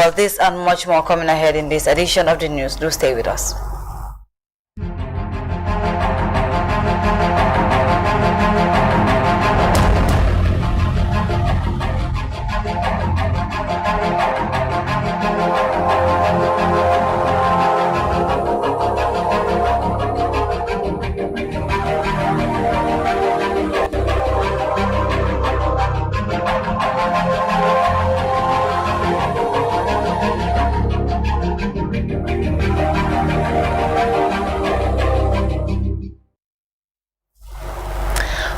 Well, this and much more coming ahead in this edition of the news. Do stay with us.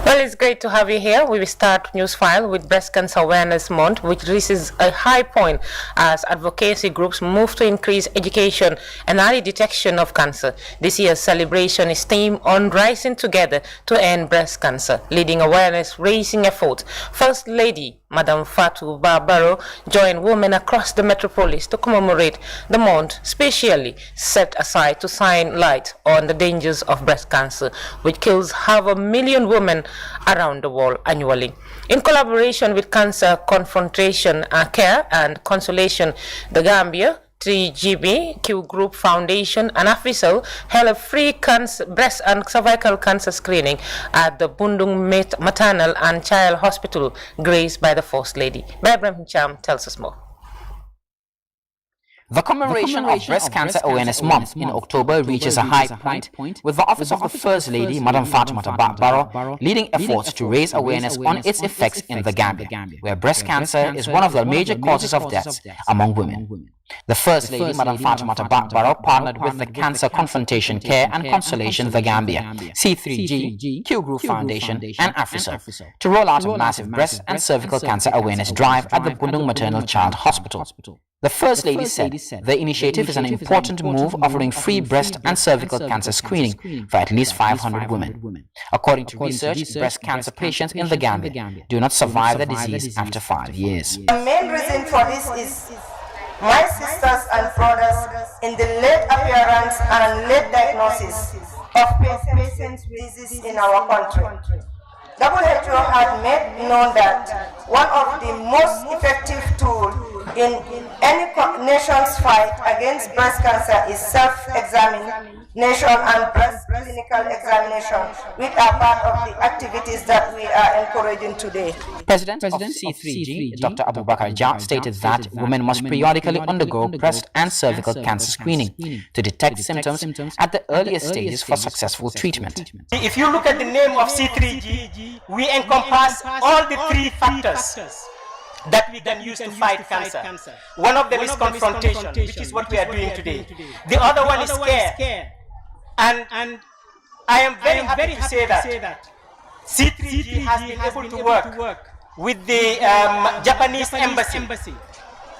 Well, it's great to have you here. We will start Newsfile with Breast Cancer Awareness Month, which reaches a high point as advocacy groups move to increase education and early detection of cancer. This year's celebration is themed on rising together to end breast cancer, leading awareness-raising efforts. First Lady Madam Fatou Barbaro joined women across the metropolis to commemorate the month specially set aside to shine light on the dangers of breast cancer, which kills half a million women around the world annually. In collaboration with Cancer Confrontation Care and Consolation, the Gambia 3GB, Q Group Foundation, and AFISL held a free breast and cervical cancer screening at the Bundung Maternal and Child Hospital, graced by the First Lady. Ibrahim Cham tells us more. The commemoration of Breast Cancer Awareness Month in October reaches a high point, with the Office of the First Lady, Madam Fatoumata Barrow, leading efforts to raise awareness on its effects in the Gambia, where breast cancer is one of the major causes of deaths among women. The First Lady, Madam Fatoumata Barrow, partnered with the Cancer Confrontation Care and Consolation The Gambia, C3G, Q Group Foundation, and AFISL to roll out a massive breast and cervical cancer awareness drive at the Bundung Maternal Child Hospital. The First Lady said the initiative is an important move offering free breast and cervical cancer screening for at least 500 women. According to research, breast cancer patients in the Gambia do not survive the disease after 5 years. The main reason for this is my sisters and brothers in the late appearance and late diagnosis of patients with disease in our country. WHO had made known that one of the most effective tools in any nation's fight against breast cancer is self-examination and breast clinical examination, which are part of the activities that we are encouraging today. President of C3G, Dr. Abubakar Jah, stated that women must periodically undergo breast and cervical cancer screening to detect symptoms at the earliest stages for successful treatment. If you look at the name of C3G, we encompass all the three factors that we can use to fight cancer. One of them is confrontation, which is what we are doing today. The other one is care. And I am very happy to say that C3G has been able to work with the Japanese embassy.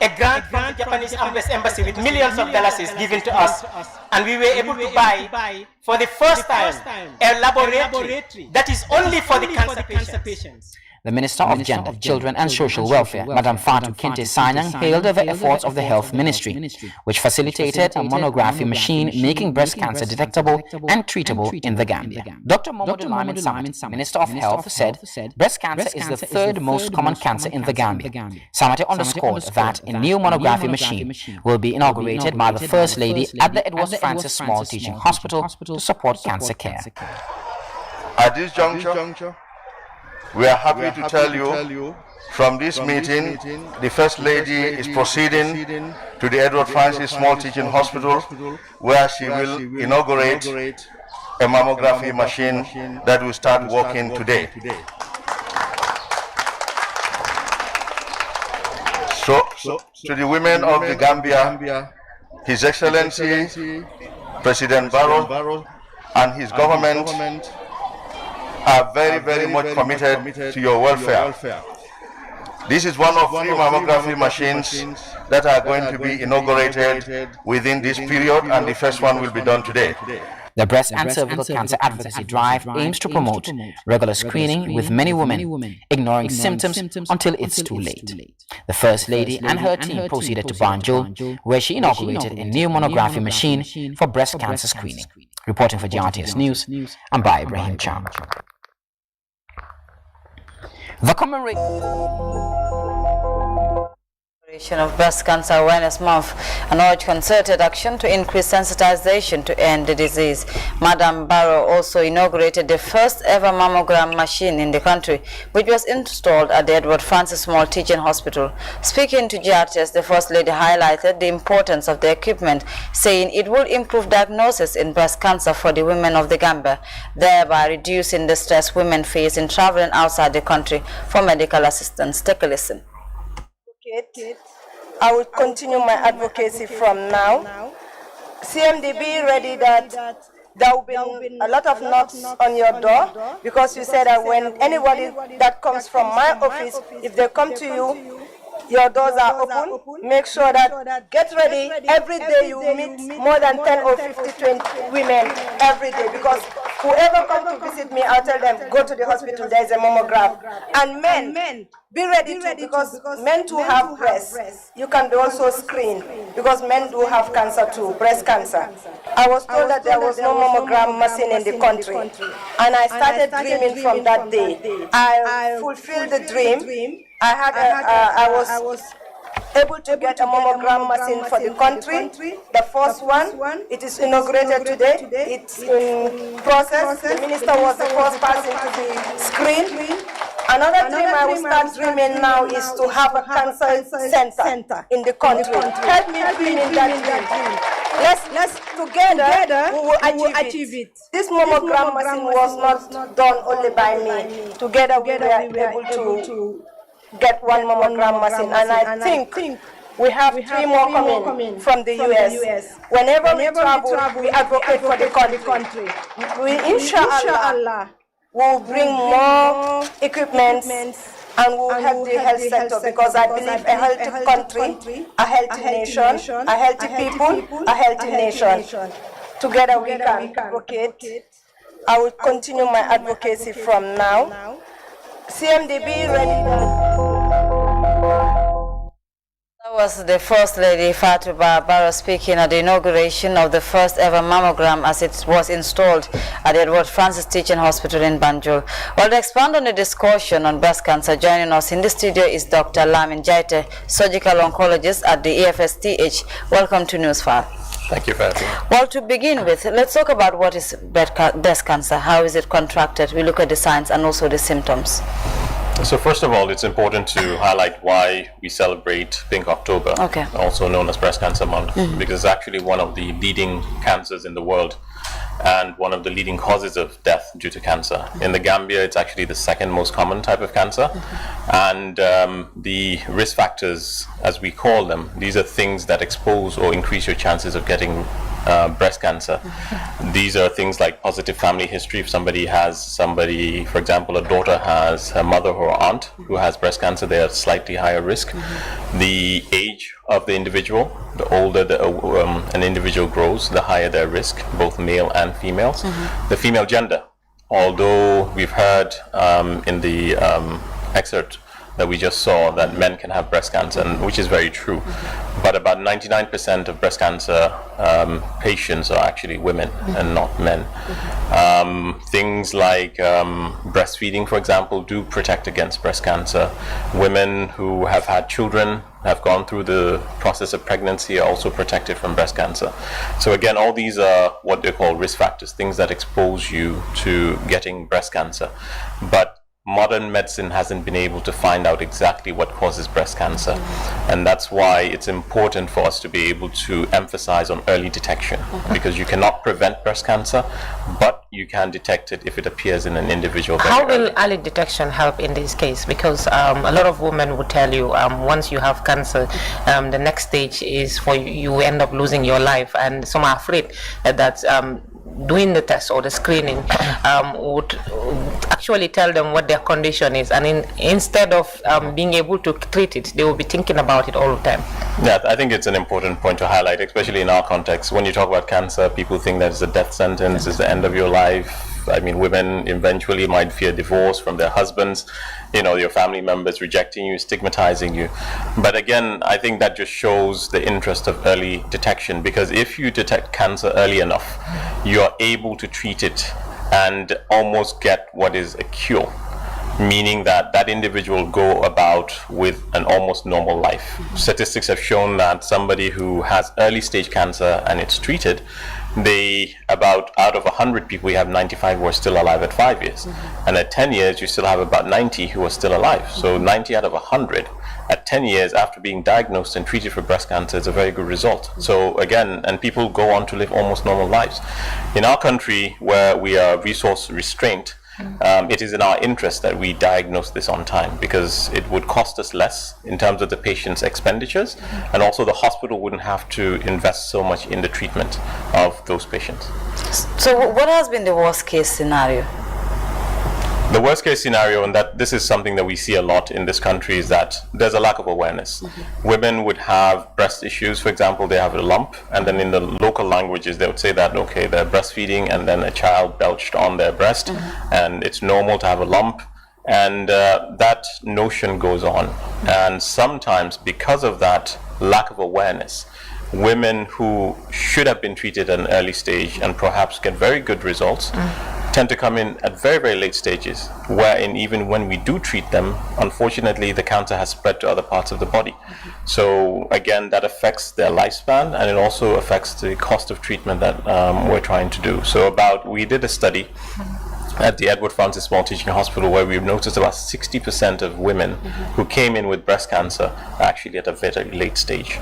A grant from the Japanese embassy with millions of dollars is given to us, and we were able to buy for the first time a laboratory that is only for the cancer patients. The Minister of Gender, Children and Social Welfare, Madam Fatou Kinte Sanyang, hailed the efforts of the Health Ministry, which facilitated a monography machine making breast cancer detectable and treatable in the Gambia. Dr. Mohammed Lamin Samate, Minister of Health, said breast cancer is the third most common cancer in the Gambia. Samate underscored that a new monography machine will be inaugurated by the First Lady at the Edward Francis Small Teaching Hospital to support cancer care. At this juncture, we are happy to tell you from this meeting, the First Lady is proceeding to the Edward Francis Small Teaching Hospital, where she will inaugurate a mammography machine that will start working today. So to the women of the Gambia, His Excellency President Barrow and his government are very much committed to your welfare. This is one of 3 mammography machines that are going to be inaugurated within this period, and the first one will be done today. The Breast and Cervical Cancer Advocacy Drive aims to promote regular screening with many women, ignoring symptoms until it's too late. The First Lady and her team proceeded to Banjul, where she inaugurated a new monography machine for breast cancer screening. Reporting for GRTS News, I'm by Ibrahim Cham. The Of Breast Cancer Awareness Month and urge concerted action to increase sensitization to end the disease. Madam Barrow also inaugurated the first ever mammogram machine in the country, which was installed at the Edward Francis Small Teaching Hospital. Speaking to GRTS, the First Lady highlighted the importance of the equipment, saying it will improve diagnosis in breast cancer for the women of the Gambia, thereby reducing the stress women face in traveling outside the country for medical assistance. Take a listen. I will continue my advocacy from now. CMD, be ready that there will be a lot of knocks on your door, because you said that when anybody that comes from my office, if they come to you, your doors are open. Make sure that, get ready, every day you meet more than 10 or 50, 20 women every day, because whoever comes to visit me, I'll tell them, go to the hospital, there's a mammograph. And men, be ready too, because men too have breasts. You can be also screened, because men do have cancer too, breast cancer. I was told that there was no mammogram machine in the country, and I started dreaming from that day. I fulfilled the dream. I was able to get a mammogram machine for the country. The first one, it is inaugurated today. It's in process. The minister was the first person to be screened. Another dream I will start dreaming now is to have a cancer center in the country. Help me dream in that dream. Let's together we will achieve it. This mammogram machine was not done only by me. Together we were able to get one mammogram machine, and I think we have three more coming from the US. Whenever we travel, we advocate for the country. We, inshallah, will bring more equipment and will help the health sector, because I believe a healthy country, a healthy nation, a healthy people, a healthy nation. Together we can advocate. I will continue my advocacy from now. CMDB ready. That was the First Lady Fatuba Barrow speaking at the inauguration of the first ever mammogram as it was installed at the Edward Francis Teaching Hospital in Banjul. Well, to expand on the discussion on breast cancer, joining us in the studio is Dr. Lamin Jaite, surgical oncologist at the EFSTH. Welcome to Newsfile. Thank you for having me. Well, to begin with, let's talk about what is breast cancer. How is it contracted? We look at the signs and also the symptoms. So first of all, it's important to highlight why we celebrate Pink October, also known as Breast Cancer Month, because it's actually one of the leading cancers in the world and one of the leading causes of death due to cancer. In the Gambia, it's actually the second most common type of cancer. And the risk factors, as we call them, these are things that expose or increase your chances of getting breast cancer. These are things like positive family history. If somebody, for example, a daughter has a mother or aunt who has breast cancer, they are slightly higher risk. The age of the individual, the older an individual grows, the higher their risk, both male and females. The female gender, although we've heard in the excerpt that we just saw that men can have breast cancer, which is very true. But about 99% of breast cancer patients are actually women and not men. Things like breastfeeding, for example, do protect against breast cancer. Women who have had children, have gone through the process of pregnancy, are also protected from breast cancer. So again, all these are what they call risk factors, things that expose you to getting breast cancer. But modern medicine hasn't been able to find out exactly what causes breast cancer, and that's why it's important for us to be able to emphasize on early detection, because you cannot prevent breast cancer, but you can detect it if it appears in an individual. How will early detection help in this case? Because a lot of women would tell you once you have cancer, the next stage is for you end up losing your life, and some are afraid that doing the test or the screening would actually tell them what their condition is, and instead of being able to treat it, they will be thinking about it all the time. Yeah, I think it's an important point to highlight, especially in our context. When you talk about cancer, people think that it's a death sentence, it's the end of your life. I mean, women eventually might fear divorce from their husbands, your family members rejecting you, stigmatizing you. But again, I think that just shows the interest of early detection, because if you detect cancer early enough, you are able to treat it and almost get what is a cure. meaning that that individual go about with an almost normal life. Statistics have shown that somebody who has early stage cancer and it's treated, out of 100 people, you have 95 who are still alive at 5 years. And at 10 years, you still have about 90 who are still alive. So 90 out of 100 at 10 years after being diagnosed and treated for breast cancer is a very good result. So again, and people go on to live almost normal lives. In our country, where we are resource restrained, it is in our interest that we diagnose this on time, because it would cost us less in terms of the patient's expenditures, and also the hospital wouldn't have to invest so much in the treatment of those patients. So what has been the worst case scenario? The worst case scenario, and that this is something that we see a lot in this country, is that there's a lack of awareness. Women would have breast issues, for example, they have a lump, and then in the local languages they would say that, okay, they're breastfeeding and then a child belched on their breast, and it's normal to have a lump, and that notion goes on. And sometimes, because of that lack of awareness, women who should have been treated at an early stage and perhaps get very good results tend to come in at very, very late stages, wherein even when we do treat them, unfortunately the cancer has spread to other parts of the body. So again, that affects their lifespan, and it also affects the cost of treatment that we're trying to do. So we did a study at the Edward Francis Small Teaching Hospital, where we've noticed about 60% of women who came in with breast cancer are actually at a very late stage.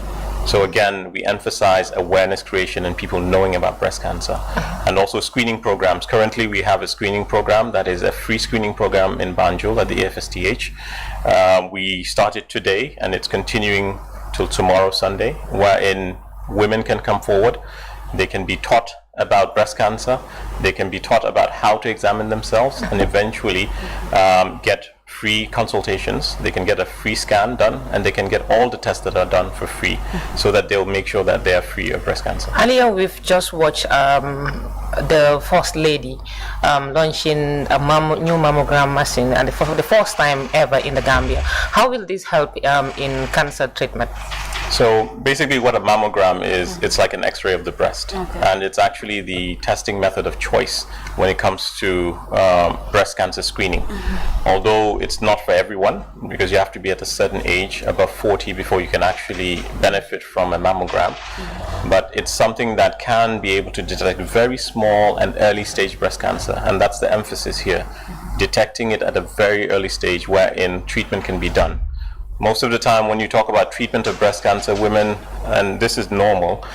So again, we emphasize awareness creation and people knowing about breast cancer, and also screening programs. Currently, we have a screening program that is a free screening program in Banjul at the AFSTH. We started today, and it's continuing till tomorrow, Sunday, wherein women can come forward. They can be taught about breast cancer. They can be taught about how to examine themselves, and eventually get free consultations. They can get a free scan done, and they can get all the tests that are done for free, so that they'll make sure that they are free of breast cancer. Earlier, we've just watched the First Lady launching a new mammogram machine, and for the first time ever in the Gambia. How will this help in cancer treatment? So basically what a mammogram is, it's like an x-ray of the breast. And it's actually the testing method of choice when it comes to breast cancer screening. Although it's not for everyone, because you have to be at a certain age, above 40, before you can actually benefit from a mammogram. But it's something that can be able to detect very small and early stage breast cancer, and that's the emphasis here. Detecting it at a very early stage wherein treatment can be done. Most of the time when you talk about treatment of breast cancer, women, and this is normal,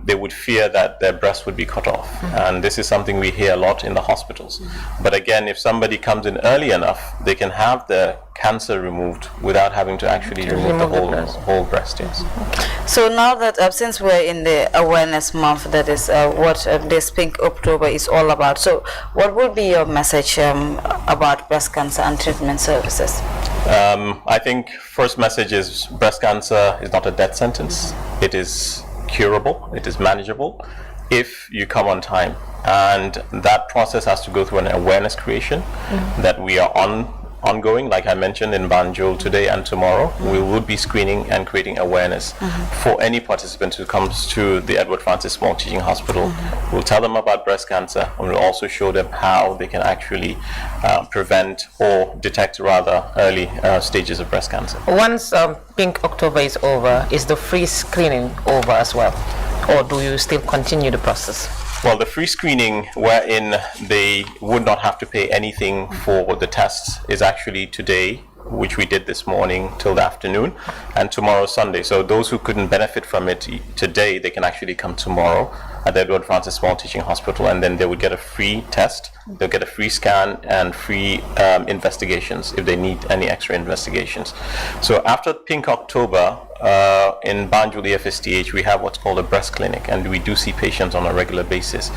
they would fear that their breast would be cut off. And this is something we hear a lot in the hospitals. But again, if somebody comes in early enough, they can have the cancer removed without having to actually remove the whole breast. Yes. So now that since we're in the awareness month, that is what this Pink October is all about. So what would be your message about breast cancer and treatment services? I think first message is breast cancer is not a death sentence. It is curable, it is manageable if you come on time. And that process has to go through an awareness creation that we are ongoing, like I mentioned, in Banjul today and tomorrow. We will be screening and creating awareness for any participant who comes to the Edward Francis Small Teaching Hospital. We'll tell them about breast cancer, and we'll also show them how they can actually prevent or detect rather early stages of breast cancer. Once Pink October is over, is the free screening over as well, or do you still continue the process? Well, the free screening wherein they would not have to pay anything for the tests is actually today, which we did this morning till the afternoon, and tomorrow Sunday. So those who couldn't benefit from it today, they can actually come tomorrow at the Edward Francis Small Teaching Hospital, and then they would get a free test, they'll get a free scan and free investigations if they need any extra investigations. So after Pink October, in Banjul FSTH, we have what's called a breast clinic, and we do see patients on a regular basis.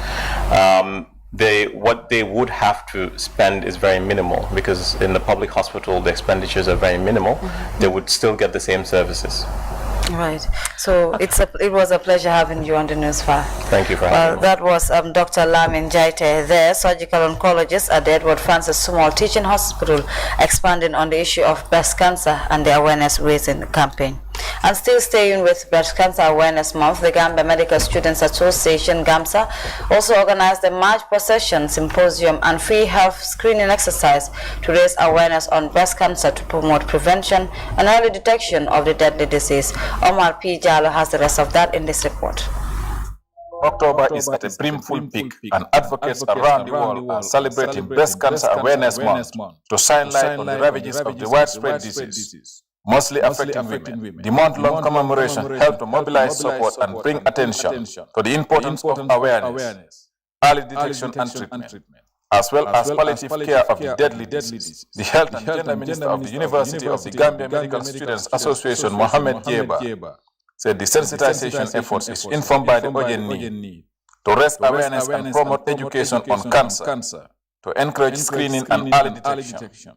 What they would have to spend is very minimal, because in the public hospital the expenditures are very minimal. They would still get the same services. Right. So it was a pleasure having you on the Newsfile. Thank you for having me. That was Dr. Lamin Jaite there, surgical oncologist at the Edward Francis Small Teaching Hospital, expanding on the issue of breast cancer and the awareness raising campaign. And still staying with Breast Cancer Awareness Month, the Gambia Medical Students Association, GAMSA, also organized a march procession, symposium, and free health screening exercise to raise awareness on breast cancer to promote prevention and early detection of the deadly disease. Omar P. Jallo has the rest of that in this report. October is at a brimful peak, and advocates around the world are celebrating Breast Cancer Awareness Month to shine light on the ravages of the widespread disease, mostly affecting women. The month-long commemoration helped to mobilize support and bring attention to the importance of awareness, early detection and treatment, as well as palliative care of the deadly disease. The Health and Gender Minister of the University of the Gambia Medical Students Association, Mohamed Jeba, said the sensitization efforts is informed by the urgent need to raise awareness and promote education on cancer, to encourage screening and early detection,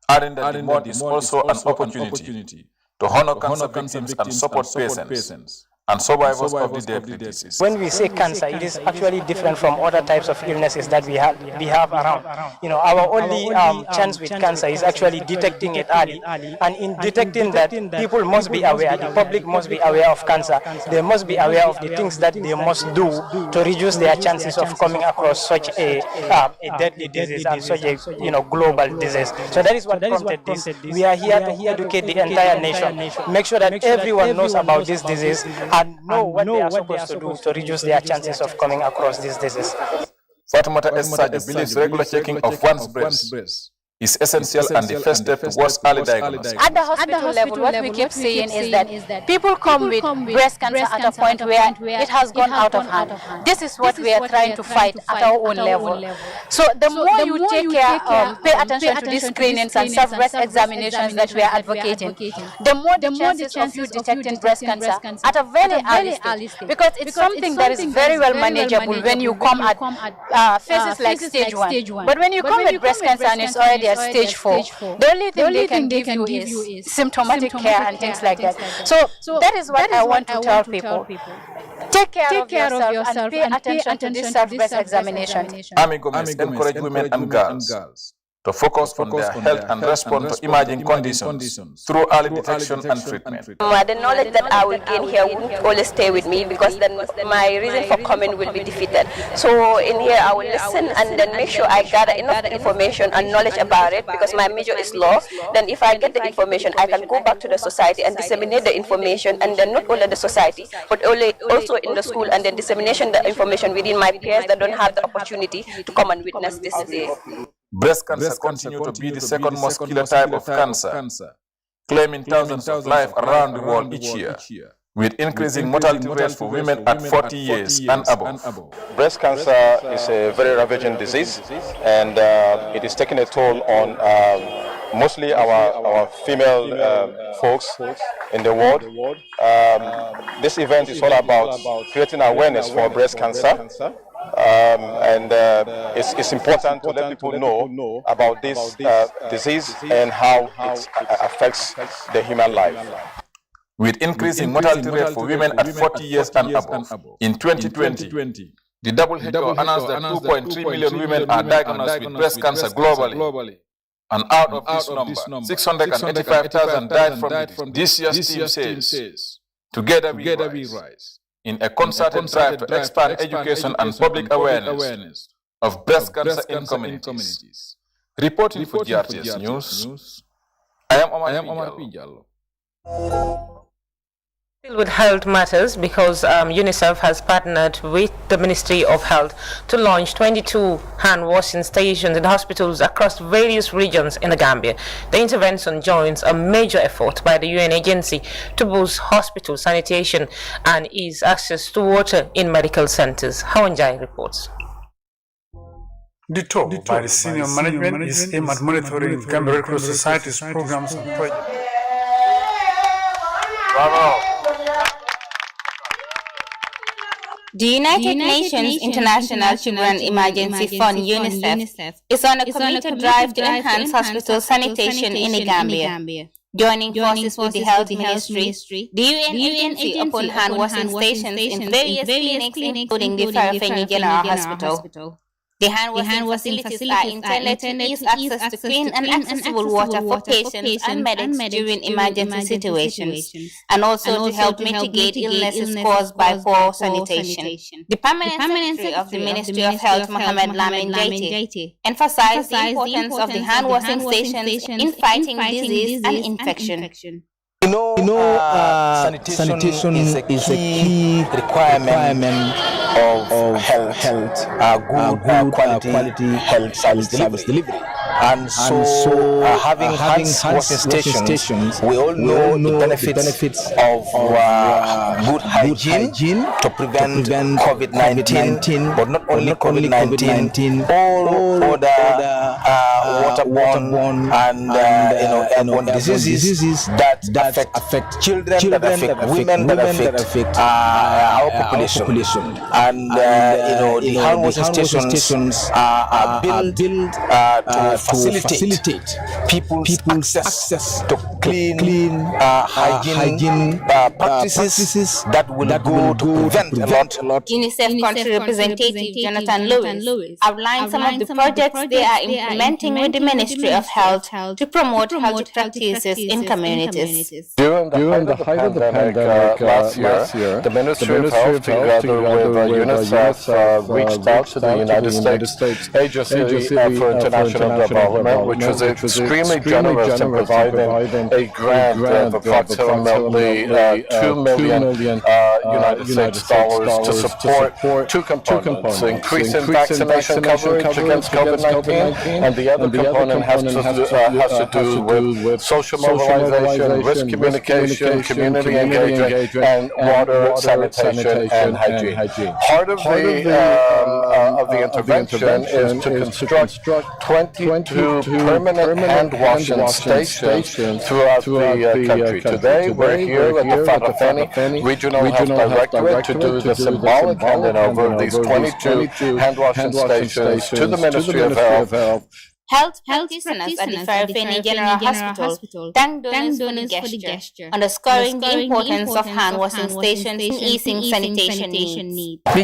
adding that the month is also an opportunity to honor cancer victims and support patients and survivors of the deadly disease. When we say cancer, it is actually different from other types of illnesses that we have around. You know, our only chance with cancer is actually detecting it early, and in detecting that, people must be aware, the public must be aware of cancer. They must be aware of the things that they must do to reduce their chances of coming across such a deadly disease and such a global disease. So that is what prompted this. We are here to educate the entire nation, make sure that everyone knows about this disease and know what they are supposed to do to reduce their chances of coming across this disease. Fatimata S. Sadio believes regular checking of one's breast is essential and the first step towards early diagnosis. At the hospital level, what we keep saying is that people come with breast cancer at a point where it has gone out of hand. This is what we are trying to fight at our own level. So the more you take care, pay attention to these screenings and self-breast examinations that we are advocating, the more the chances of you detecting breast cancer at a very early stage. Because it's something that is very well manageable when you come at phases like stage 1. But when you come with breast cancer and it's already at stage 4, the only thing they can give you is symptomatic care and things like that. So that is what I want to tell people. Take care of yourself and pay attention to this self-breast examination. Amy Gomez encourage women and girls to focus on their health and respond to emerging conditions through early detection and treatment. The knowledge that I will gain here won't always stay with me, because then my reason for coming will be defeated. So in here I will listen and then make sure I gather enough information and knowledge about it, because my major is law. Then if I get the information, I can go back to the society and disseminate the information, and then not only the society, but also in the school, and then dissemination the information within my peers that don't have the opportunity to come and witness this day. Breast cancer continues to be the second most killer type of cancer, claiming thousands of lives around the world each year, with increasing mortality rates for women at 40 years and above. Breast cancer is a very ravaging disease, and it is taking a toll on mostly our female folks in the world. This event is all about creating awareness for breast cancer. It's important to let people know about this disease and how it affects the human life. With increasing mortality rate for women at 40 years and above, in 2020, the WHO announced that 2.3 million women are diagnosed with breast cancer globally. And out of this number, 685,000 died from it. This year's team says, together we rise, in a concerted drive to expand education and public awareness of breast cancer in communities. Reporting for GRTS News, I am Omar P. Jallo. Still with health matters, because UNICEF has partnered with the Ministry of Health to launch 22 hand washing stations in hospitals across various regions in the Gambia. The intervention joins a major effort by the UN agency to boost hospital sanitation and ease access to water in medical centers. Hawanjai reports. The talk by the senior management is aimed at monitoring Gambia Red Cross Society's programs and projects. Bravo. The United Nations International Children Emergency Fund UNICEF is on a committed drive to enhance hospital sanitation in the Gambia. Joining forces with the Health Ministry, the UN agency opened hand washing stations in various clinics, including the Farafenni General Hospital. The hand washing facilities are intended to ease access to clean and accessible water for patients and medics during emergency situations, and also to help mitigate illnesses caused by poor sanitation. The Permanent Secretary of the Ministry of Health, Mohamed Lamin Jaite, emphasized the importance of the hand washing stations in fighting disease and infection. Sanitation is a key requirement of health, good quality health service delivery. And so having hand washing stations, we all know the benefits of good hygiene to prevent COVID-19, but not only COVID-19, all other waterborne and airborne diseases that affect children, that affect women, that affect our population. And the hand washing stations are built to facilitate people's access to clean hygiene practices that will go to prevent a lot. UNICEF country representative Jonathan Lewis outlined some of the projects they are implementing with the Ministry of Health to promote healthy practices in communities. During the height of the pandemic last year, the Ministry of Health, together with UNICEF, reached out to the United States Agency for International Development, which was extremely generous in providing a grant of approximately $2 million United States dollars to support two components: increasing vaccination coverage against COVID-19, and the other component has to do with social mobilization, risk communication, community engagement, and water, sanitation, and hygiene. Part of the intervention is to construct 22 permanent hand washing stations throughout the country. Today, we're here at the Fatafeni Regional Health Directorate to do the symbolic handing over of these 22 hand washing stations to the Ministry of Health. Health practitioners at the Farafeni General Hospital thanked donors for the gesture, underscoring the importance of hand washing stations in easing sanitation needs. This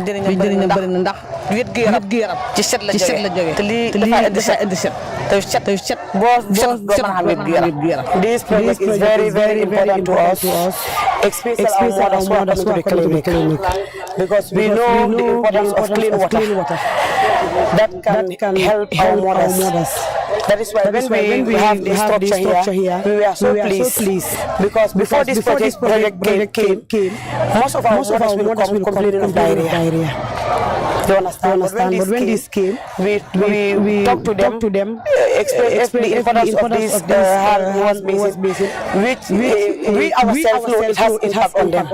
project is very, very important to us, especially our mothers who are coming to the clinic, because we know the importance of clean water that can help our mothers. That is why when we have this structure here, we are so pleased because before this project came, most of our mothers will come complaining of diarrhea. They understand. But when this came, we talked to them, explain the importance of this hand wash basin, which we ourselves know it has impact on them,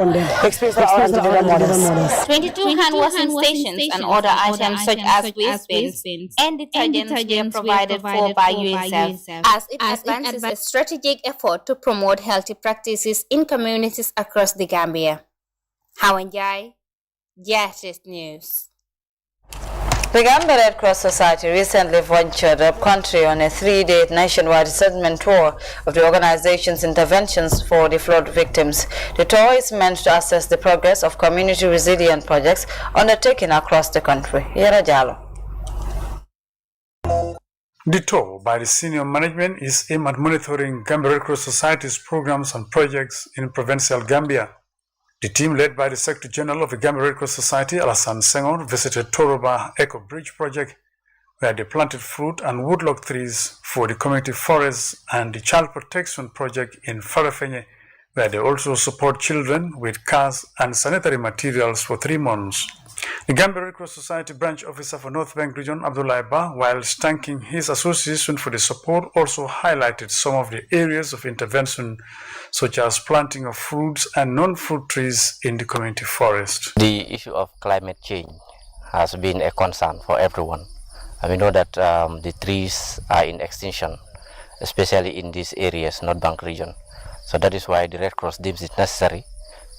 especially our mothers. 22 hand washing stations and other items such as waste bins and detergents were provided for by UNICEF as it advances a strategic effort to promote healthy practices in communities across the Gambia. Hawanjai, Justice News. The Gambia Red Cross Society recently ventured up country on a 3-day nationwide assessment tour of the organization's interventions for the flood victims. The tour is meant to assess the progress of community resilient projects undertaken across the country. Yera Jalo. The tour by the senior management is aimed at monitoring Gambia Red Cross Society's programs and projects in provincial Gambia. The team led by the Secretary General of the Gambia Red Cross Society, Alassane Senghor, visited Toroba Eco Bridge project, where they planted fruit and woodlock trees for the community forests, and the Child Protection project in Farafenye, where they also support children with cars and sanitary materials for 3 months. The Gambia Red Cross Society branch officer for North Bank Region, Abdullah Ba, while thanking his association for the support, also highlighted some of the areas of intervention, such as planting of fruits and non-fruit trees in the community forest. The issue of climate change has been a concern for everyone. And we know that the trees are in extinction, especially in these areas, North Bank region. So that is why the Red Cross deems it necessary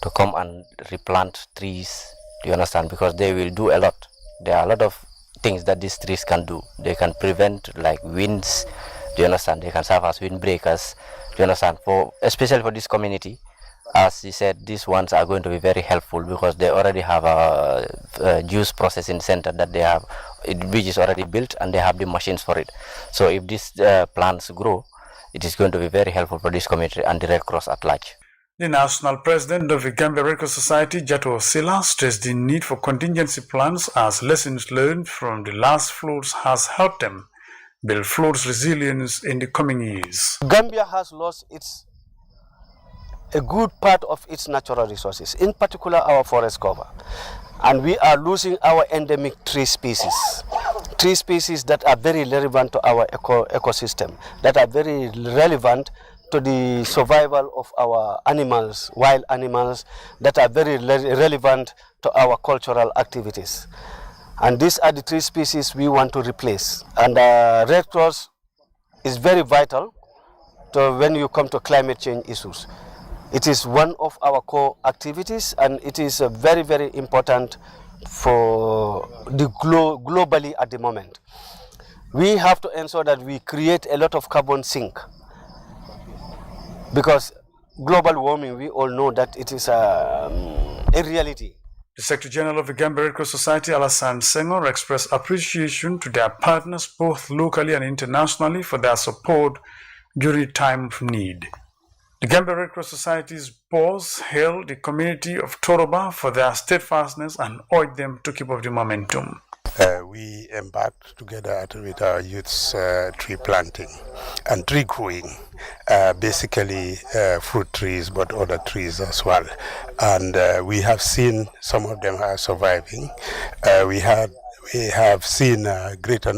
to come and replant trees. Do you understand? Because they will do a lot. There are a lot of things that these trees can do. They can prevent like winds. Do you understand? They can serve as windbreakers. Do you understand? Especially for this community, As he said, these ones are going to be very helpful because they already have a juice processing center that they have, which is already built, and they have the machines for it. So if these plants grow, it is going to be very helpful for this community and the Red Cross at large. The national president of the Gambia Red Cross Society, Jato Sila, stressed the need for contingency plans as lessons learned from the last floods has helped them build floods resilience in the coming years. Gambia has lost a good part of its natural resources, in particular our forest cover. And we are losing our endemic tree species that are very relevant to our ecosystem, that are very relevant to the survival of our animals, wild animals, that are very relevant to our cultural activities. And these are the tree species we want to replace. And Red Cross is very vital to when you come to climate change issues. It is one of our core activities, and it is very, very important for the globally at the moment. We have to ensure that we create a lot of carbon sink, because global warming, we all know that it is a reality. The Secretary General of the Gambia Red Cross Society, Alassane Senghor, expressed appreciation to their partners both locally and internationally for their support during a time of need. The Gambia Red Cross Society's boss hailed the community of Toroba for their steadfastness and urged them to keep up the momentum. We embarked together with our youths tree planting and tree growing, basically fruit trees but other trees as well. And we have seen some of them are surviving. We have seen a greater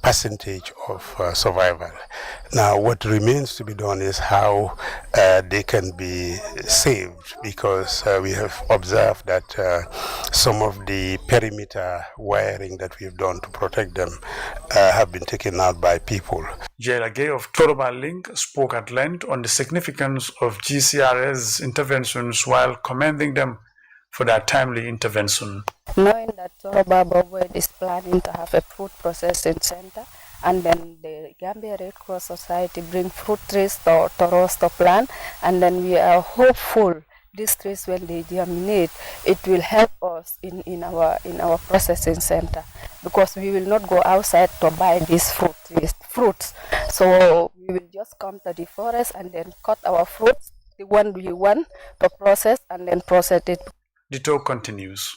percentage of survival. Now what remains to be done is how they can be saved, because we have observed that some of the perimeter wiring that we've done to protect them have been taken out by people. Jaila Gay of Toroba Link spoke at length on the significance of GCRS interventions while commending them for their timely intervention. Knowing that Toroba Boboid is planning to have a food processing center, and then the Gambia Red Cross Society bring fruit trees to roast to plant, and then we are hopeful these trees, when they germinate, it will help us in our processing center, because we will not go outside to buy these fruits. So we will just come to the forest and then cut our fruits, the one we want to process, and then process it. The talk continues.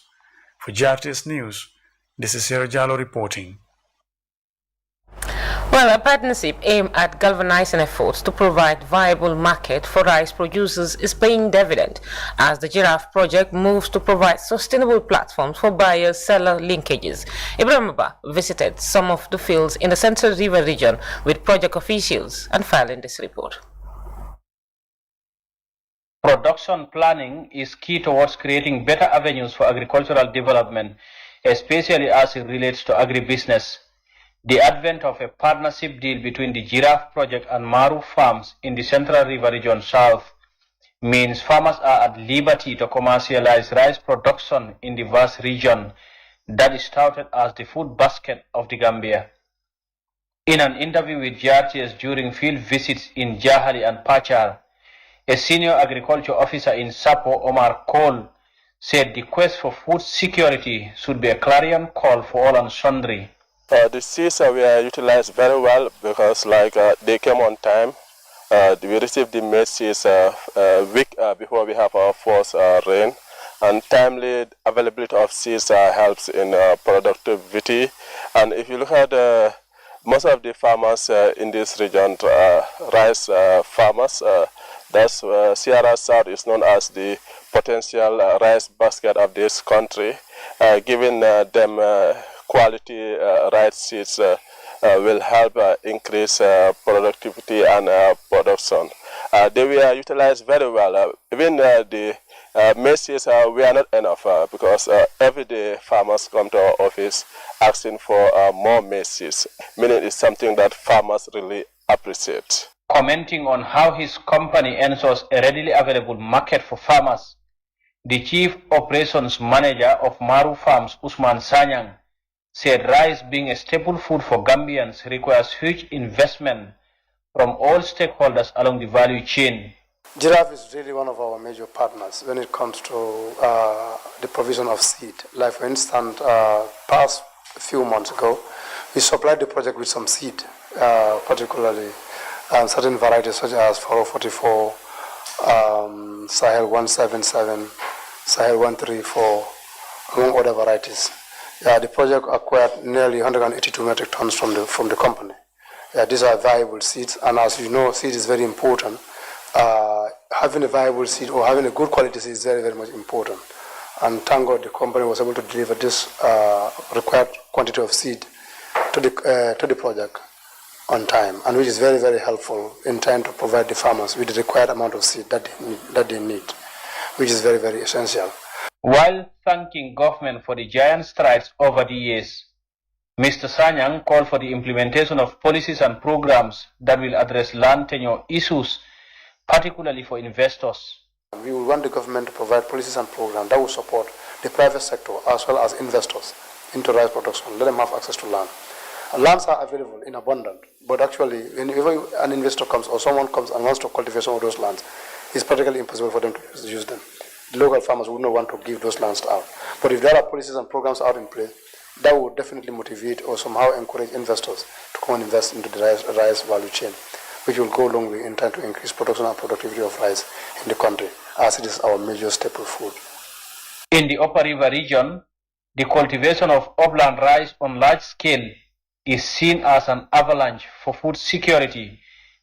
For JRTS News, this is Sarah Jallo reporting. Well, a partnership aimed at galvanizing efforts to provide viable market for rice producers is paying dividend as the Giraffe project moves to provide sustainable platforms for buyer-seller linkages. Ibrahim Abba visited some of the fields in the Central River region with project officials and filed in this report. Production planning is key towards creating better avenues for agricultural development, especially as it relates to agribusiness. The advent of a partnership deal between the Giraffe project and Maru farms in the Central River region south means farmers are at liberty to commercialize rice production in the vast region that is touted as the food basket of the Gambia. In an interview with JRTS during field visits in Jahali and Pachar, a senior agriculture officer in Sapo, Omar Cole, said the quest for food security should be a clarion call for all and sundry. The seeds were utilized very well because they came on time. We received the maize seeds a week before we have our first rain, and timely availability of seeds helps in productivity. And if you look at most of the farmers in this region, rice farmers, that's Sierra South is known as the potential rice basket of this country. Giving them quality rice seeds will help increase productivity and production. They were utilized very well. Even the maize seeds were not enough because every day farmers come to our office asking for more maize seeds, meaning it's something that farmers really appreciate. Commenting on how his company ensures a readily available market for farmers, the Chief Operations Manager of Maru Farms, Usman Sanyang, said rice being a staple food for Gambians requires huge investment from all stakeholders along the value chain. Giraffe is really one of our major partners when it comes to the provision of seed. Like for instance, past few months ago, we supplied the project with some seed, particularly certain varieties such as 4044, Sahel 177, Sahel 134, among other varieties. The project acquired nearly 182 metric tons from the company. These are valuable seeds, and as you know, seed is very important. Having a viable seed or having a good quality seed is very, very much important. And thank God the company was able to deliver this required quantity of seed to the project on time, and which is very, very helpful in trying to provide the farmers with the required amount of seed that they need, which is very, very essential. While thanking government for the giant strides over the years, Mr. Sanyang called for the implementation of policies and programs that will address land tenure issues, particularly for investors. We will want the government to provide policies and programs that will support the private sector as well as investors into rice production, let them have access to land. And lands are available in abundance, but actually, whenever an investor comes or someone comes and wants to cultivate some of those lands, it's practically impossible for them to use them. The local farmers would not want to give those lands out. But if there are policies and programs out in place, that would definitely motivate or somehow encourage investors to come and invest into the rice value chain, which will go a long way in trying to increase production and productivity of rice in the country, as it is our major staple food. In the Upper River region, the cultivation of upland rice on large scale is seen as an avalanche for food security,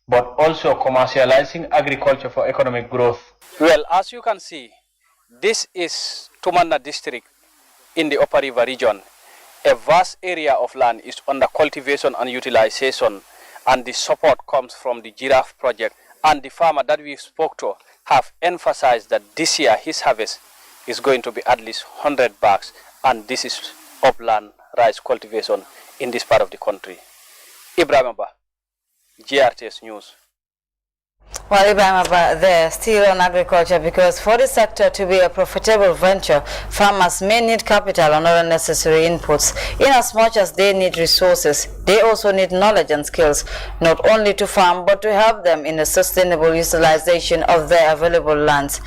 but also commercializing agriculture for economic growth. Well, as you can see, this is Tumanna district in the Upper River region. A vast area of land is under cultivation and utilization, and the support comes from the Giraffe project. And the farmer that we spoke to have emphasized that this year his harvest is going to be at least 100 bags, and this is upland rice cultivation in this part of the country. Ibrahim Abba, GRTS News. Well, Ibrahim, they're still on agriculture, because for the sector to be a profitable venture, farmers may need capital and other necessary inputs. In as much as they need resources, they also need knowledge and skills, not only to farm, but to help them in the sustainable utilization of their available lands.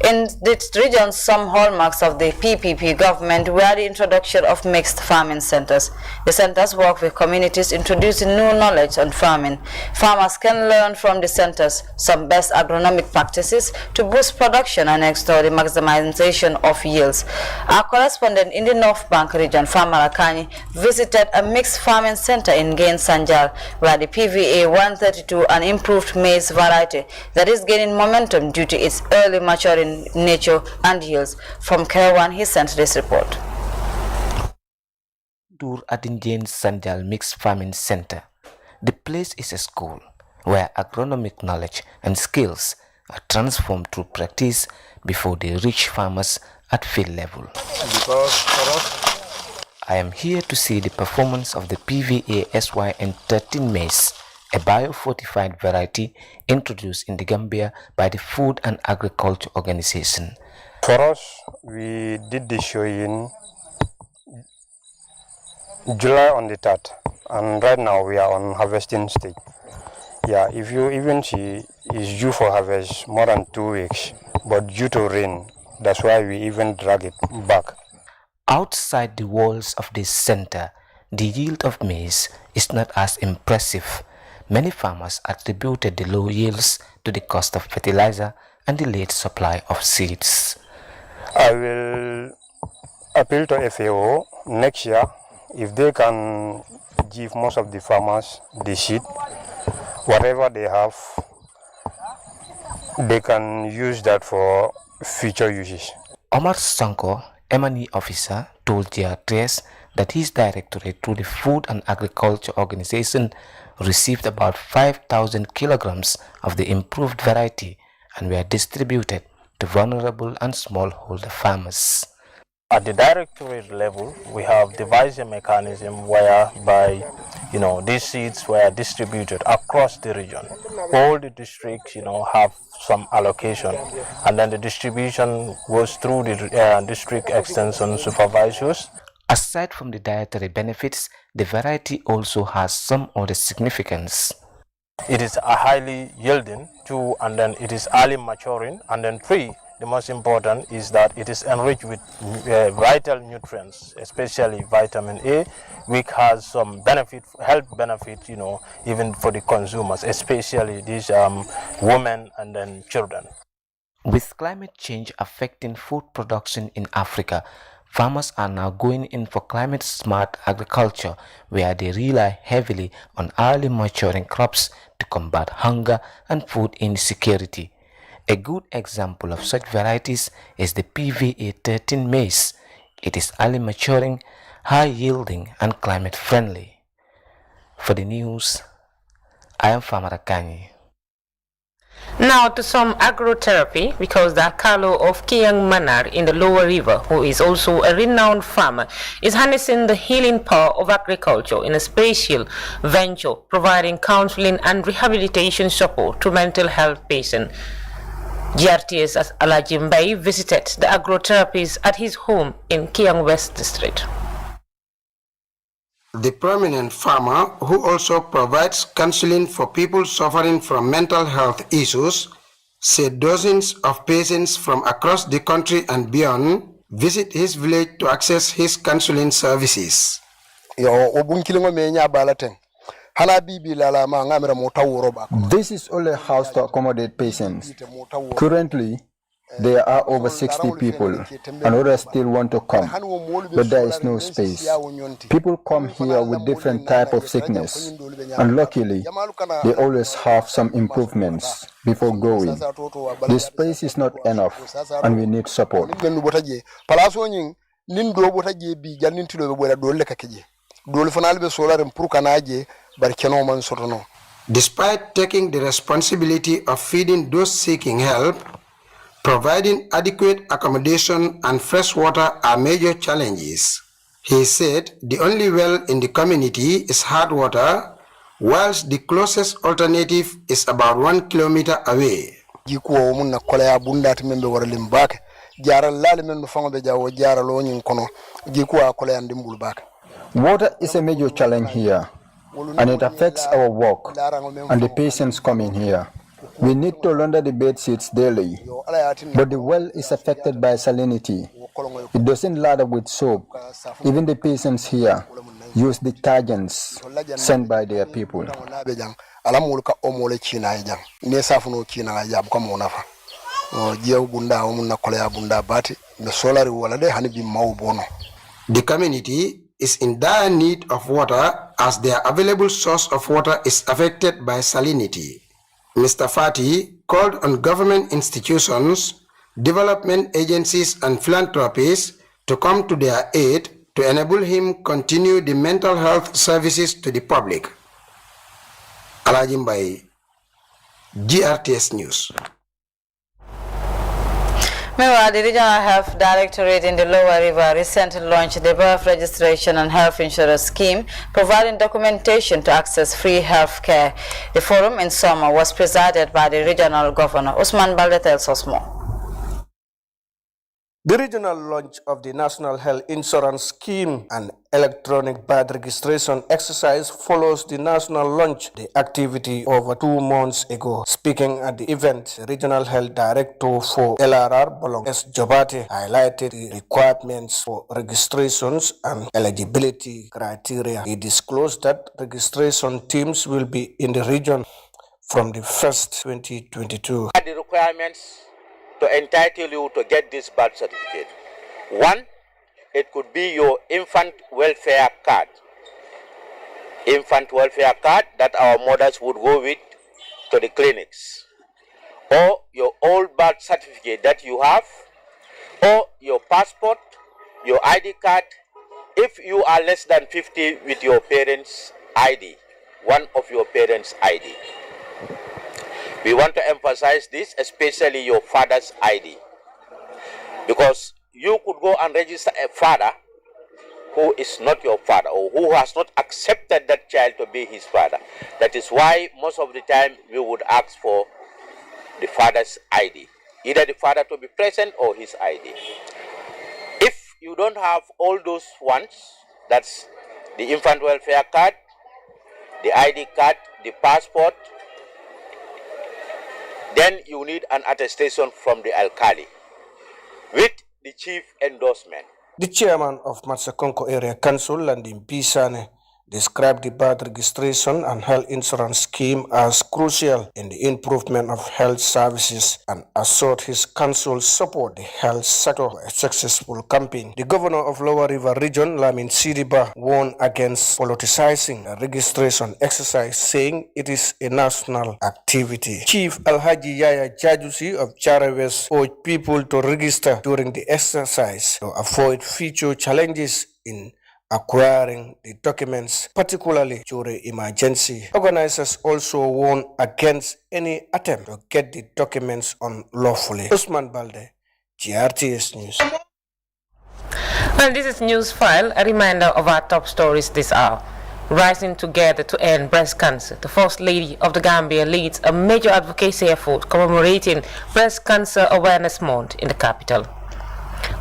In this region, some hallmarks of the PPP government were the introduction of mixed farming centers. The centers work with communities introducing new knowledge on farming. Farmers can learn from the centers some best agronomic practices to boost production and extort the maximization of yields. Our correspondent in the North Bank region, Farmer Akani, visited a mixed farming center in Gain Sanjal, where the PVA 132, an improved maize variety that is gaining momentum due to its early maturing nature and yields. From Kerewan, he sent this report. Dur at Gain Sanjal Mixed Farming Center. The place is a school where agronomic knowledge and skills are transformed through practice before they reach farmers at field level. I am here to see the performance of the PVA SYN13 maize, a biofortified variety introduced in the Gambia by the Food and Agriculture Organization. For us, we did the show in July on the 3rd, and right now we are on harvesting stage. Yeah, if you even see, it's due for harvest more than 2 weeks, but due to rain, that's why we even drag it back. Outside the walls of this center, the yield of maize is not as impressive. Many farmers attributed the low yields to the cost of fertilizer and the late supply of seeds. I will appeal to FAO next year if they can give most of the farmers the seed. Whatever they have, they can use that for future uses. Omar Sanko, M&E officer, told GRTS that his directorate through the Food and Agriculture Organization received about 5,000 kilograms of the improved variety and were distributed to vulnerable and smallholder farmers. At the directorate level, we have devised a mechanism whereby, these seeds were distributed across the region. All the districts, have some allocation, and then the distribution goes through the district extension supervisors. Aside from the dietary benefits, the variety also has some other significance. It is a highly yielding. 2, and then it is early maturing. And then 3, the most important is that it is enriched with vital nutrients, especially vitamin A, which has some benefit, health benefit, even for the consumers, especially these women and then children. With climate change affecting food production in Africa, farmers are now going in for climate-smart agriculture, where they rely heavily on early maturing crops to combat hunger and food insecurity. A good example of such varieties is the PVA 13 maize. It is early maturing, high-yielding, and climate-friendly. For the news, I am Farmer Akanyi. Now to some agrotherapy, because the Akalo of Kiang Manar in the Lower River, who is also a renowned farmer, is harnessing the healing power of agriculture in a special venture, providing counseling and rehabilitation support to mental health patients. GRTS as Alajimbai visited the agrotherapist at his home in Kiang West District. The prominent farmer, who also provides counseling for people suffering from mental health issues, said dozens of patients from across the country and beyond visit his village to access his counseling services. This is only a house to accommodate patients. Currently, there are over 60 people, and others still want to come, but there is no space. People come here with different types of sickness, and luckily, they always have some improvements before going. The space is not enough, and we need support. Despite taking the responsibility of feeding those seeking help, providing adequate accommodation and fresh water are major challenges. He said the only well in the community is hard water, whilst the closest alternative is about 1 kilometer away. Water is a major challenge here, and it affects our work and the patients coming here. We need to launder the bed sheets daily, but the well is affected by salinity. It doesn't lather with soap. Even the patients here use detergents sent by their people. The community is in dire need of water as their available source of water is affected by salinity. Mr. Fati called on government institutions, development agencies and philanthropists to come to their aid to enable him continue the mental health services to the public. Alajimbai, GRTS News. Meanwhile, the Regional Health Directorate in the Lower River recently launched the birth registration and health insurance scheme, providing documentation to access free health care. The forum in summer was presided by the Regional Governor. Usman Balde tells us more. The regional launch of the National Health Insurance Scheme and electronic birth registration exercise follows the national launch, the activity over 2 months ago. Speaking at the event, the Regional Health Director for LRR, Bolong S. Jobate, highlighted the requirements for registrations and eligibility criteria. He disclosed that registration teams will be in the region from the 1st 2022. The requirements to entitle you to get this birth certificate. 1, it could be your infant welfare card. Infant welfare card that our mothers would go with to the clinics. Or your old birth certificate that you have, or your passport, your ID card, if you are less than 50 with your parents' ID, one of your parents' ID. We want to emphasize this, especially your father's ID. Because you could go and register a father who is not your father or who has not accepted that child to be his father. That is why most of the time we would ask for the father's ID. Either the father to be present or his ID. If you don't have all those ones, that's the infant welfare card, the ID card, the passport, Then you need an attestation from the alkali with the chief endorsement. The chairman of Matsakonko Area Council, Landim Pisane, described the birth registration and health insurance scheme as crucial in the improvement of health services and assured his council support the health sector for a successful campaign. The governor of Lower River Region, Lamin Sidiba, warned against politicizing the registration exercise, saying it is a national activity. Chief Alhaji Yaya Jajusi of Charawes urged people to register during the exercise to avoid future challenges in acquiring the documents, particularly during emergency. Organizers also warn against any attempt to get the documents unlawfully. Usman Balde, GRTS News. And this is News File, a reminder of our top stories this hour. Rising together to end breast cancer, the First Lady of the Gambia leads a major advocacy effort commemorating Breast Cancer Awareness Month in the capital.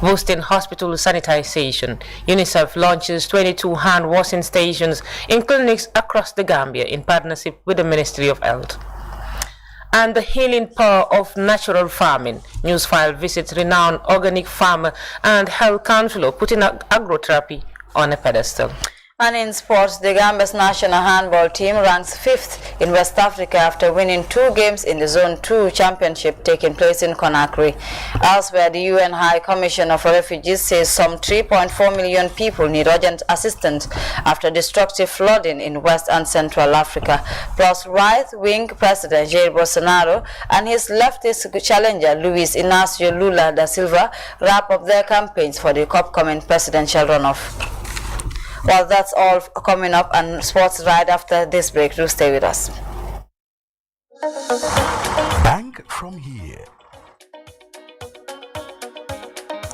Boosting hospital sanitization, UNICEF launches 22 hand washing stations in clinics across the Gambia in partnership with the Ministry of Health. And the healing power of natural farming. Newsfile visits renowned organic farmer and health counselor putting agro-therapy on a pedestal. And in sports, the Gambia's national handball team ranks 5th in West Africa after winning 2 games in the Zone 2 championship taking place in Conakry. Elsewhere, the UN High Commissioner for Refugees says some 3.4 million people need urgent assistance after destructive flooding in West and Central Africa. Plus, right-wing President Jair Bolsonaro and his leftist challenger Luis Inácio Lula da Silva wrap up their campaigns for the upcoming presidential runoff. Well, that's all coming up on sports right after this break. Do stay with us. Bank from here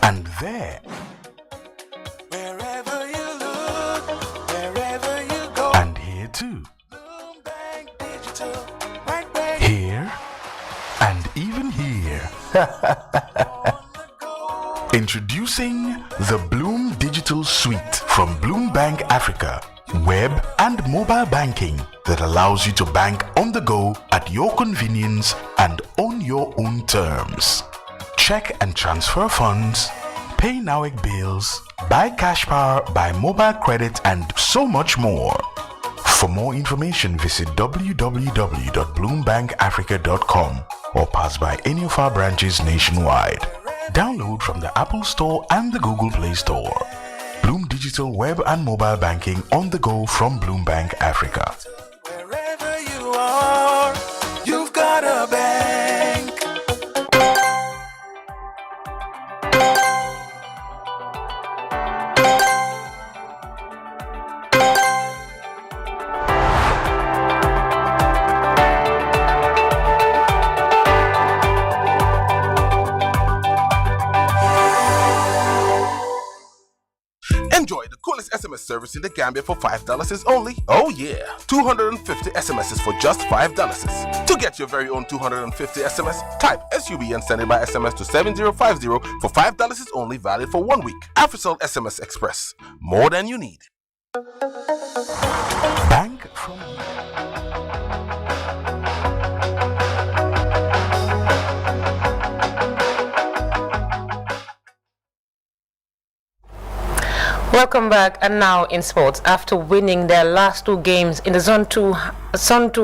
and there, wherever you look, wherever you go, and here too, digital, right where here and even here. Introducing the Bloom Digital Suite from Bloom Bank Africa. Web and mobile banking that allows you to bank on the go at your convenience and on your own terms. Check and transfer funds, pay NAWIC bills, buy cash power, buy mobile credit, and so much more. For more information, visit www.bloombankafrica.com or pass by any of our branches nationwide. Download from the Apple Store and the Google Play Store. Bloom Digital Web and Mobile Banking on the go from Bloom Bank Africa. wherever you are, you've got a bank. Enjoy the coolest SMS service in the Gambia for $5 is only. Oh yeah, 250 SMSs for just $5. To get your very own 250 SMS, type SUB and send it by SMS to 7050 for $5 is only, valid for 1 week. AfriCell SMS Express, more than you need. Bank from Welcome back, and now in sports. After winning their last 2 games in the Zone 2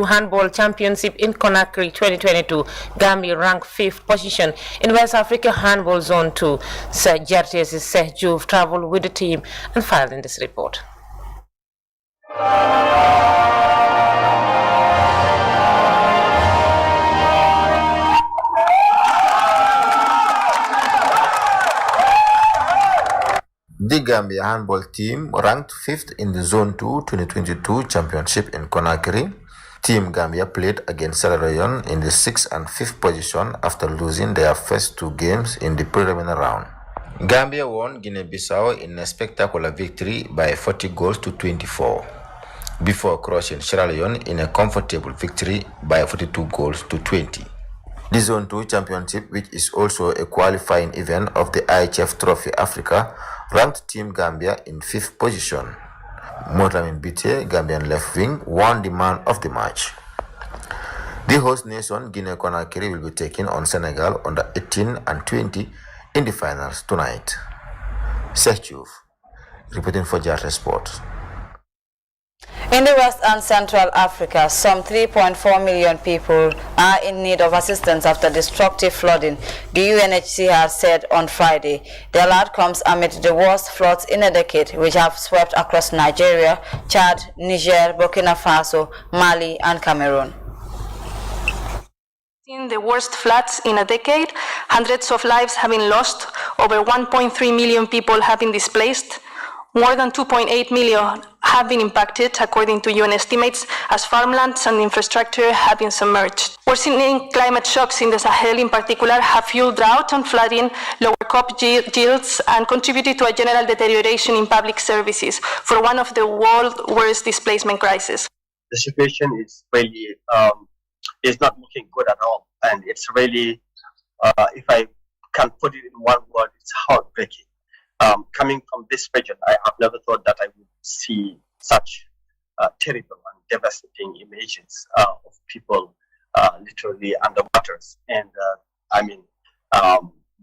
Handball Championship in Conakry 2022, Gambia ranked 5th position in West Africa Handball Zone 2. Sir GRTS's Sir Juve traveled with the team and filed in this report. The Gambia handball team ranked 5th in the Zone 2 2022 championship in Conakry. Team Gambia played against Sierra Leone in the 6th and 5th position after losing their first 2 games in the preliminary round. Gambia won Guinea-Bissau in a spectacular victory by 40 goals to 24, before crushing Sierra Leone in a comfortable victory by 42 goals to 20. The Zone 2 Championship, which is also a qualifying event of the IHF Trophy Africa, ranked Team Gambia in 5th position. Motamin Bite, Gambian left wing, won the man of the match. The host nation, Guinea-Conakry, will be taking on Senegal under 18 and 20 in the finals tonight. Serchuf, reporting for JRT Sport. In the West and Central Africa, some 3.4 million people are in need of assistance after destructive flooding, the UNHCR said on Friday. The alert comes amid the worst floods in a decade, which have swept across Nigeria, Chad, Niger, Burkina Faso, Mali, and Cameroon. In the worst floods in a decade, hundreds of lives have been lost, over 1.3 million people have been displaced, more than 2.8 million have been impacted, according to UN estimates, as farmlands and infrastructure have been submerged. Worsening climate shocks in the Sahel in particular have fueled drought and flooding, lower crop yields, and contributed to a general deterioration in public services for one of the world's worst displacement crises. The situation is really is not looking good at all, and it's really, if I can put it in one word, it's heartbreaking. Coming from this region, I have never thought that I would see such terrible and devastating images of people literally underwater. And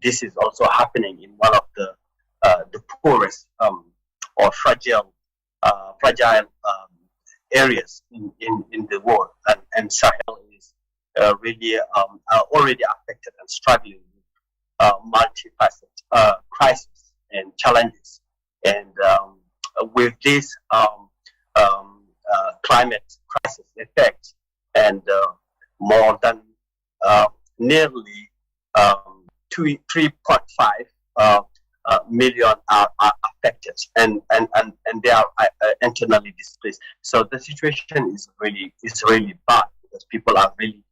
this is also happening in one of the poorest or fragile areas in the world, and Sahel is really already affected and struggling with multifaceted crisis and challenges, and with this climate crisis effect, and more than nearly 3.5 million are affected, and they are internally displaced. So the situation is really bad, because people are really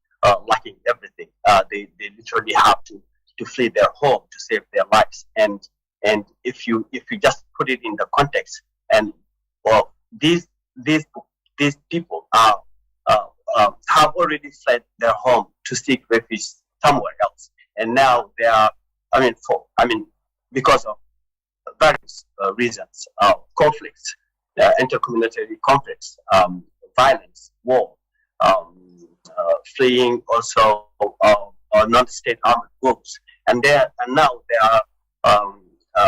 lacking everything. They literally have to flee their home to save their lives, and if you just put it in the context, and these people have already fled their home to seek refuge somewhere else, and now they are because of various reasons, conflicts, intercommunity conflicts, violence, war, fleeing also non-state armed groups, and now they are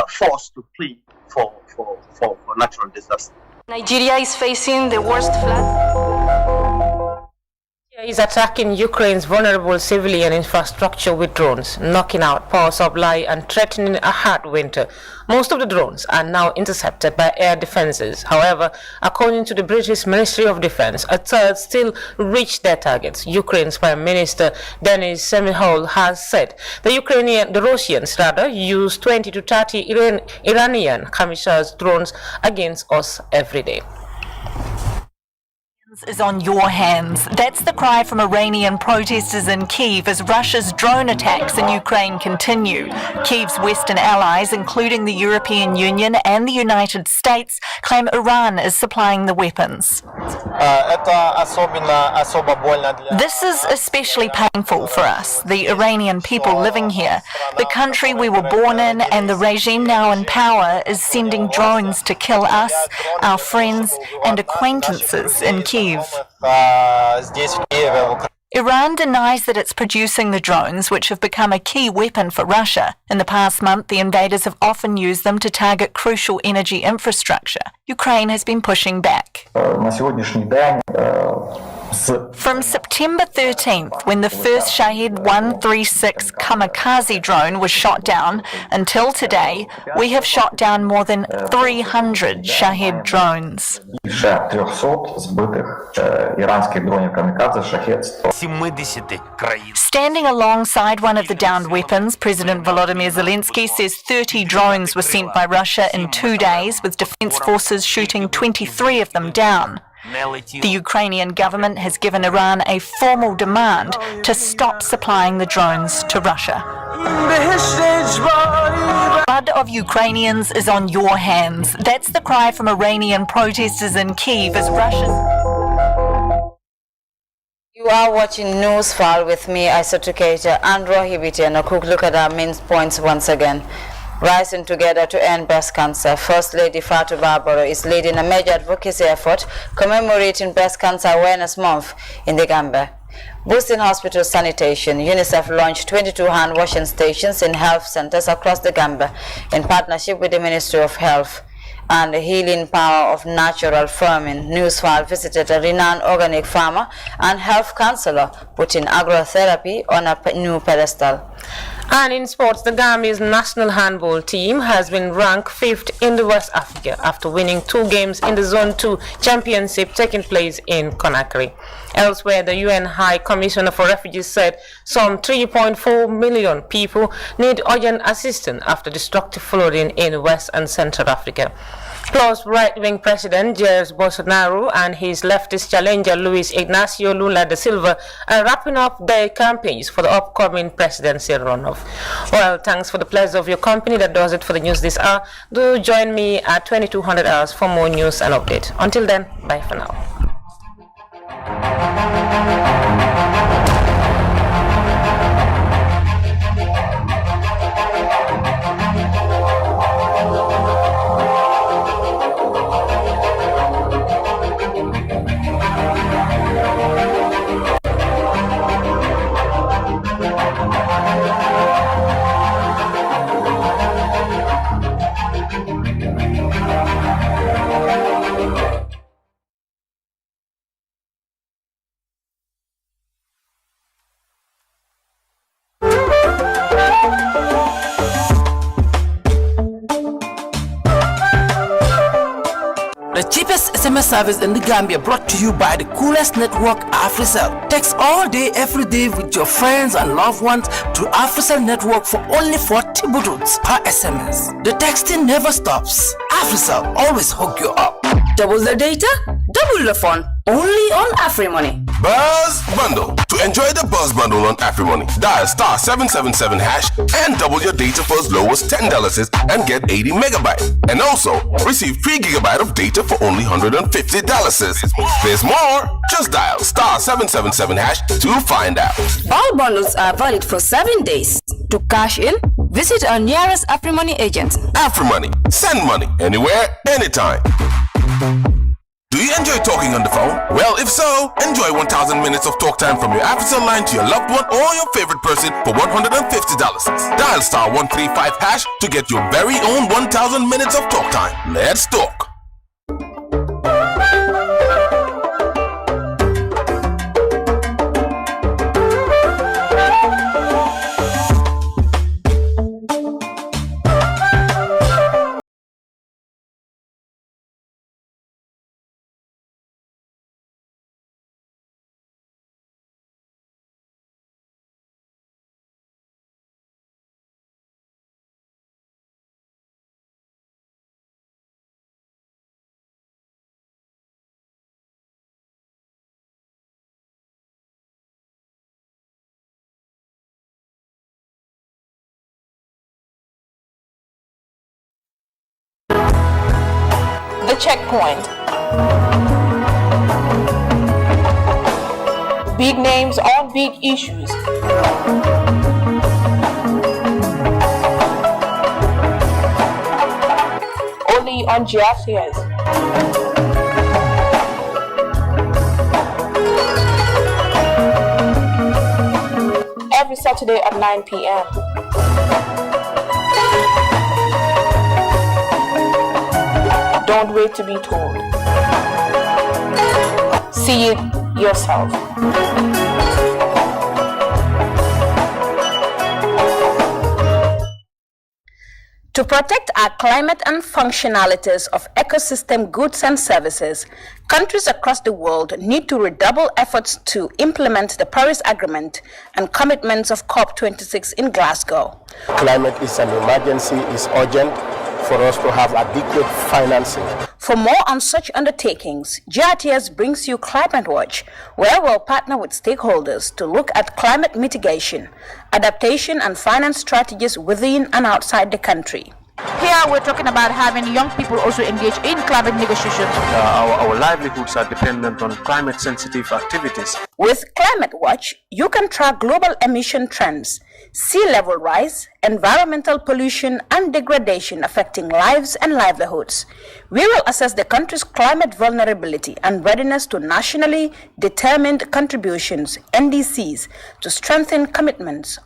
forced to flee for natural disaster. Nigeria is facing the worst flood. Is attacking Ukraine's vulnerable civilian infrastructure with drones, knocking out power supply and threatening a hard winter. Most of the drones are now intercepted by air defenses. However, according to the British Ministry of Defense, a third still reached their targets. Ukraine's Prime Minister Denis Semihol has said the Russians use 20 to 30 Iranian kamikaze drones against us every day. Is on your hands. That's the cry from Iranian protesters in Kyiv as Russia's drone attacks in Ukraine continue. Kyiv's Western allies, including the European Union and the United States, claim Iran is supplying the weapons. This is especially painful for us, the Iranian people living here. The country we were born in and the regime now in power is sending drones to kill us, our friends and acquaintances in Kyiv. Iran denies that it's producing the drones, which have become a key weapon for Russia. In the past month, the invaders have often used them to target crucial energy infrastructure. Ukraine has been pushing back. From September 13th, when the first Shahed 136 kamikaze drone was shot down, until today, we have shot down more than 300 Shahed drones. Standing alongside one of the downed weapons, President Volodymyr Zelensky says 30 drones were sent by Russia in 2 days, with defense forces shooting 23 of them down. The Ukrainian government has given Iran a formal demand to stop supplying the drones to Russia. The blood of Ukrainians is on your hands. That's the cry from Iranian protesters in Kyiv as Russia. You are watching Newsfile with me, Isatukator and Rohibiti, and a quick look at our main points once again. Rising together to end breast cancer, First Lady Fatou Barbaro is leading a major advocacy effort commemorating Breast Cancer Awareness Month in the Gambia. Boosting hospital sanitation, UNICEF launched 22 hand washing stations in health centers across the Gambia in partnership with the Ministry of Health. And the healing power of natural farming. Newsfile visited a renowned organic farmer and health counselor, putting agro-therapy on a new pedestal. And in sports, the Gambia's national handball team has been ranked 5th in the West Africa after winning 2 games in the Zone 2 championship taking place in Conakry. Elsewhere, the UN High Commissioner for Refugees said some 3.4 million people need urgent assistance after destructive flooding in West and Central Africa. Plus, right-wing President Jair Bolsonaro and his leftist challenger Luis Ignacio Lula da Silva are wrapping up their campaigns for the upcoming presidential runoff. Well, thanks for the pleasure of your company. That does it for the news this hour. Do join me at 2200 hours for more news and updates. Until then, bye for now. The cheapest SMS service in the Gambia, brought to you by the coolest network, AfriCell. Text all day, every day with your friends and loved ones to AfriCell network for only 40 bututs per SMS. The texting never stops. AfriCell always hook you up. Double the data, double the fun. Only on AfriMoney. Buzz Bundle. To enjoy the Buzz Bundle on AfriMoney, dial star 777 hash and double your data for as low as $10 and get 80 megabytes. And also receive 3 gigabytes of data for only $150. There's more. Just dial star 777 hash to find out. All bundles are valid for 7 days. To cash in, visit our nearest AfriMoney agent. AfriMoney. Send money anywhere, anytime. Do you enjoy talking on the phone? Well, if so, enjoy 1,000 minutes of talk time from your AfriCell line to your loved one or your favorite person for $150. Dial star 135 hash to get your very own 1,000 minutes of talk time. Let's talk. The checkpoint. Big names on big issues. Only on GRCS. Every Saturday at 9 p.m. Don't wait to be told. See it yourself. To protect our climate and functionalities of ecosystem goods and services, countries across the world need to redouble efforts to implement the Paris Agreement and commitments of COP26 in Glasgow. Climate is an emergency, it's urgent for us to have adequate financing. For more on such undertakings, GRTS brings you Climate Watch, where we'll partner with stakeholders to look at climate mitigation, adaptation and finance strategies within and outside the country. Here we're talking about having young people also engage in climate negotiations. Our livelihoods are dependent on climate-sensitive activities. With Climate Watch, you can track global emission trends, sea level rise, environmental pollution and degradation affecting lives and livelihoods. We will assess the country's climate vulnerability and readiness to nationally determined contributions, NDCs, to strengthen commitments